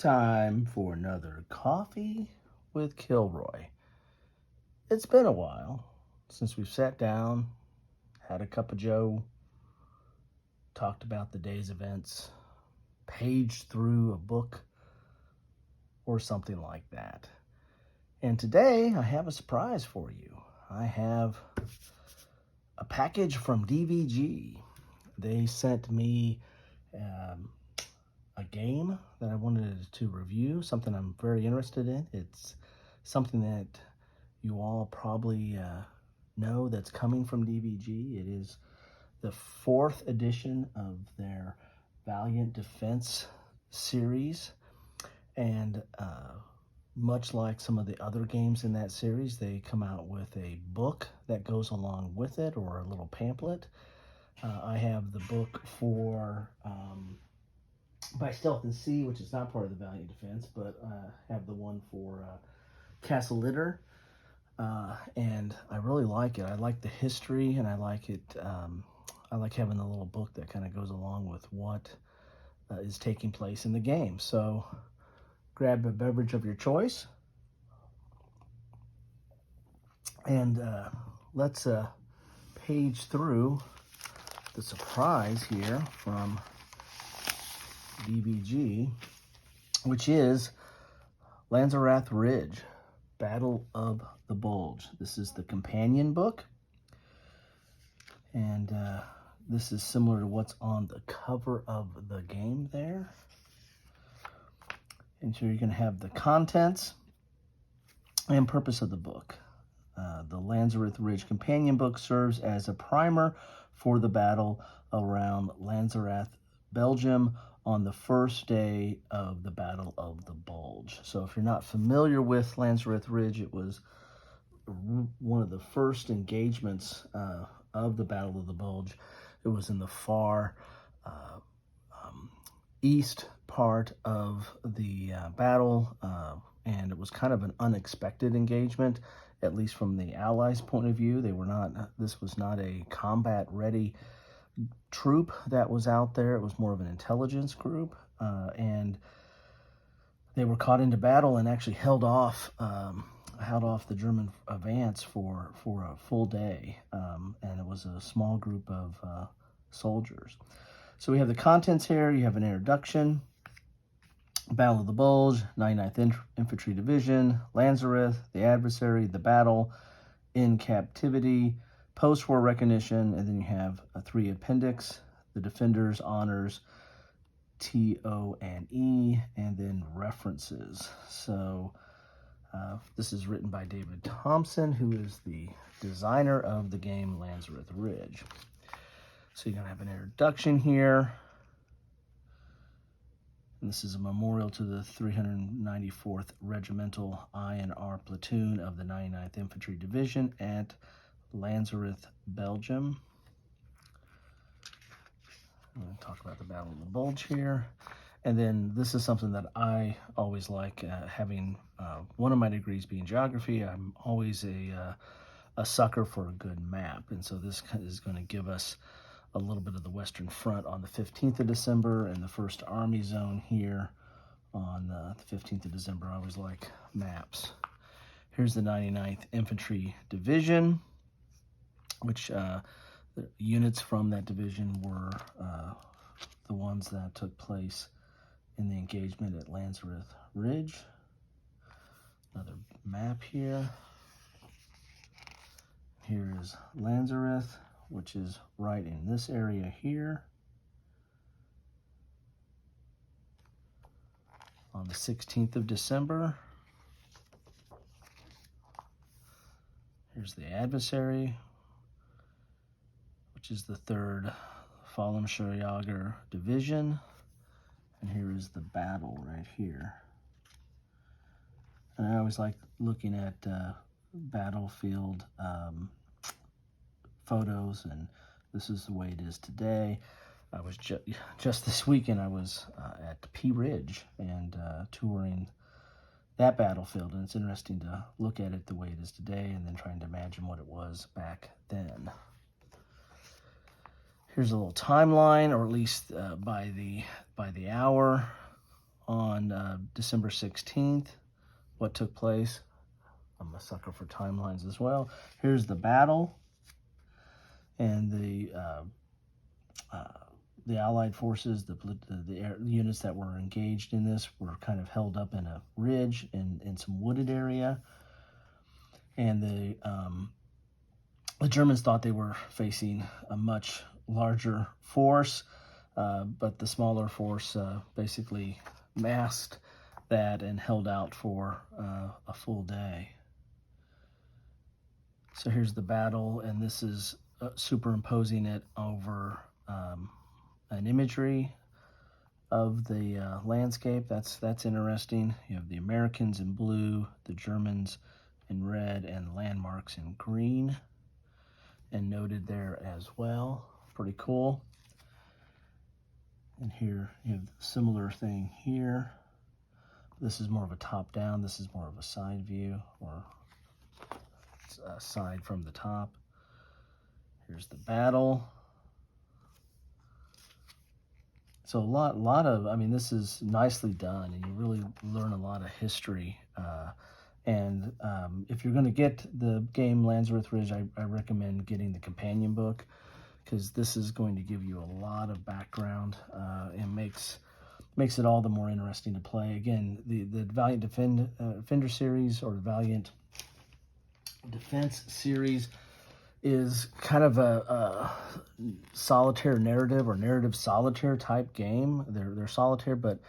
Time for another Coffee with Kilroy. It's been a while since we've sat down, had a cup of joe, talked about the day's events, paged through a book, or something like that. And today I have a surprise for you. I have a package from DVG. They sent me a game that I wanted to review, something I'm very interested in. It's something that you all probably know that's coming from DVG. It is the 4th edition of their Valiant Defense series, and much like some of the other games in that series, they come out with a book that goes along with it, or a little pamphlet. I have the book for By Stealth and Sea, which is not part of the Valiant Defense, but have the one for Castle Litter, and I really like it. I like the history, and I like it. I like having the little book that kind of goes along with what is taking place in the game. So grab a beverage of your choice, and let's page through the surprise here from DVG, which is Lanzerath Ridge Battle of the Bulge. This is the companion book, and this is similar to what's on the cover of the game there. And so you're going to have the contents and purpose of the book. The Lanzerath Ridge companion book serves as a primer for the battle around Lanzerath, Belgium, on the first day of the Battle of the Bulge. So if you're not familiar with Lanzerath Ridge, it was one of the first engagements of the Battle of the Bulge. It was in the far east part of the battle, and it was kind of an unexpected engagement, at least from the Allies' point of view. This was not a combat-ready troop that was out there. It was more of an intelligence group, and they were caught into battle and actually held off the German advance for a full day, and it was a small group of soldiers. So we have the contents here. You have an introduction, Battle of the Bulge, 99th Infantry Division, Lanzerath, the adversary, the battle, in captivity, post-war recognition, and then you have 3 appendix, the defenders, honors, TO&E, and then references. So this is written by David Thompson, who is the designer of the game Lanzerath Ridge. So you're going to have an introduction here. And this is a memorial to the 394th Regimental I&R Platoon of the 99th Infantry Division at Lanzerath, Belgium. I'm going to talk about the Battle of the Bulge here. And then this is something that I always like, having one of my degrees being geography. I'm always a sucker for a good map. And so this is going to give us a little bit of the Western Front on the 15th of December and the 1st Army Zone here on the 15th of December. I always like maps. Here's the 99th Infantry Division, which the units from that division were the ones that took place in the engagement at Lanzerath Ridge. Another map here. Here is Lanzerath, which is right in this area here. On the 16th of December. Here's the adversary, which is the 3rd Fallschirmjäger Division. And here is the battle right here. And I always like looking at battlefield photos, and this is the way it is today. I was just this weekend, I was at P Ridge and touring that battlefield, and it's interesting to look at it the way it is today and then trying to imagine what it was back then. Here's a little timeline, or at least by the hour, on December 16th. What took place? I'm a sucker for timelines as well. Here's the battle, and the Allied forces, the air units that were engaged in this were kind of held up in a ridge in some wooded area, and the Germans thought they were facing a much larger force, but the smaller force basically masked that and held out for a full day. So here's the battle, and this is superimposing it over an imagery of the landscape. That's interesting. You have the Americans in blue, the Germans in red, and landmarks in green, and noted there as well. Pretty cool. And here you have a similar thing here. This is more of a top-down. This is more of a side view, or a side from the top. Here's the battle. So a lot of, I mean, this is nicely done, and you really learn a lot of history. And if you're going to get the game Lanzerath Ridge, I recommend getting the companion book, because this is going to give you a lot of background and makes it all the more interesting to play. Again, the Valiant Defender series, or Valiant Defense series, is kind of a solitaire narrative, or narrative solitaire type game. They're solitaire, but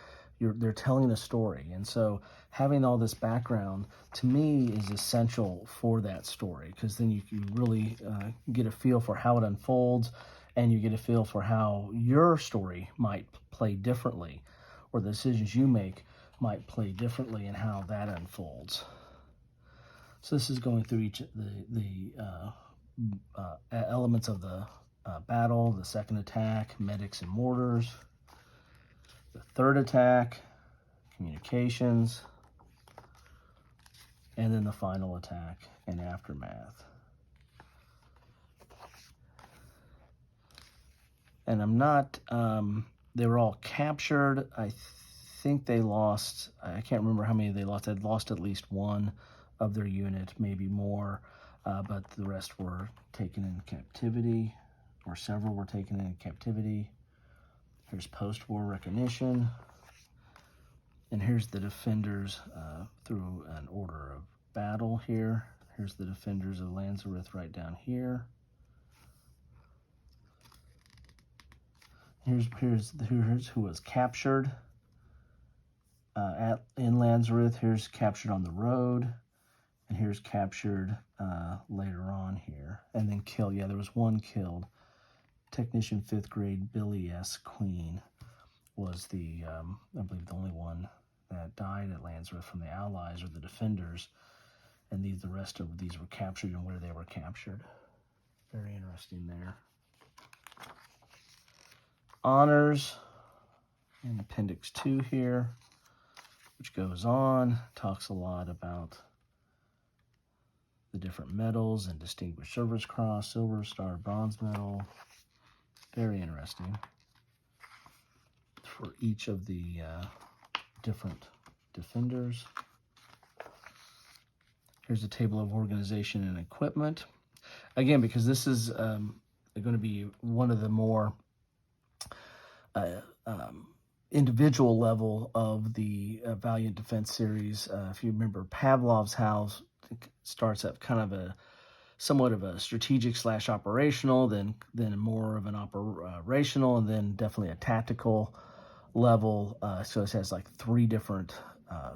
they're telling a story, and so having all this background to me is essential for that story, because then you really get a feel for how it unfolds, and you get a feel for how your story might play differently, or the decisions you make might play differently, and how that unfolds. So this is going through each of the elements of the battle: the second attack, medics and mortars; the third attack, communications; and then the final attack and aftermath. And I'm not, they were all captured. I think they lost, I can't remember how many they lost. They'd lost at least one of their unit, maybe more, but the rest were taken in captivity, or several were taken in captivity. Here's post-war recognition. And here's the defenders through an order of battle here. Here's the defenders of Lanzerath right down here. Here's who was captured in Lanzerath. Here's captured on the road. And here's captured later on here. And then killed. Yeah, there was one killed. Technician 5th grade Billy S. Queen was the, I believe, the only one that died at Lanzerath from the Allies, or the defenders. And the rest of these were captured and where they were captured. Very interesting there. Honors in Appendix 2 here, which goes on, talks a lot about the different medals and Distinguished Service Cross, Silver Star, Bronze Medal. Very interesting for each of the different defenders. Here's a table of organization and equipment. Again, because this is going to be one of the more individual level of the Valiant Defense series. If you remember, Pavlov's House starts at kind of somewhat of a strategic / operational, then more of an operational, and then definitely a tactical level. So it has like 3 different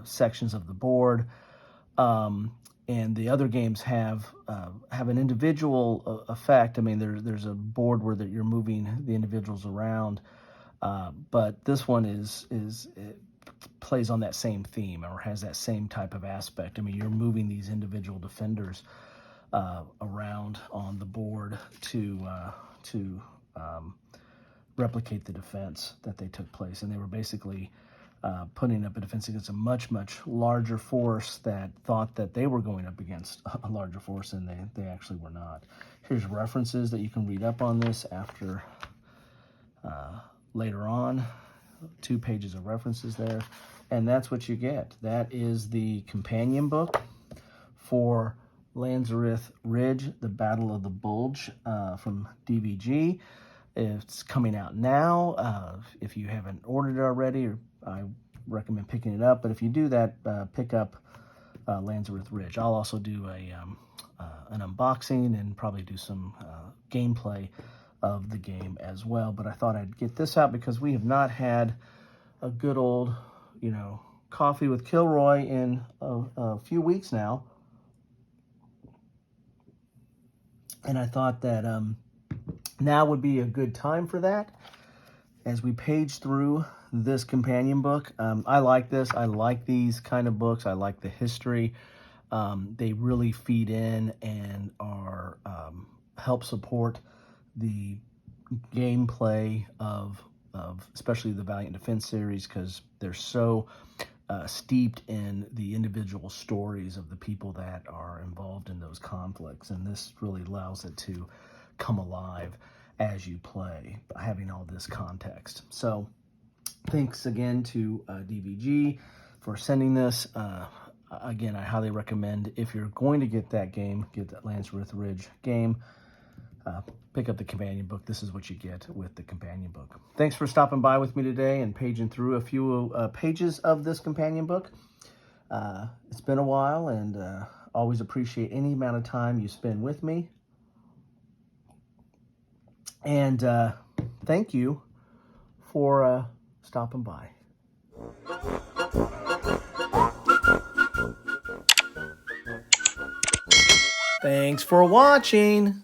sections of the board. And the other games have an individual effect. I mean, there's a board where you're moving the individuals around, but this one it plays on that same theme, or has that same type of aspect. I mean, you're moving these individual defenders around on the board to replicate the defense that they took place, and they were basically putting up a defense against a much larger force that thought that they were going up against a larger force, and they actually were not. Here's references that you can read up on this after later on. 2 pages of references there. And that's what you get. That is the companion book for Lanzerath Ridge, the Battle of the Bulge from DVG. It's coming out now. If you haven't ordered it already, I recommend picking it up. But if you do that, pick up Lanzerath Ridge. I'll also do an unboxing and probably do some gameplay of the game as well. But I thought I'd get this out because we have not had a good old, coffee with Kilroy in a few weeks now. And I thought that now would be a good time for that. As we page through this companion book, I like this. I like these kind of books. I like the history. They really feed in and are help support the gameplay of especially the Valiant Defense series, because they're so steeped in the individual stories of the people that are involved in those conflicts, and this really allows it to come alive as you play, having all this context. So thanks again to DVG for sending this. Again, I highly recommend, if you're going to get that game, get that Lanzerath Ridge game, pick up the companion book. This is what you get with the companion book. Thanks for stopping by with me today and paging through a few pages of this companion book. It's been a while, and always appreciate any amount of time you spend with me. And thank you for stopping by. Thanks for watching.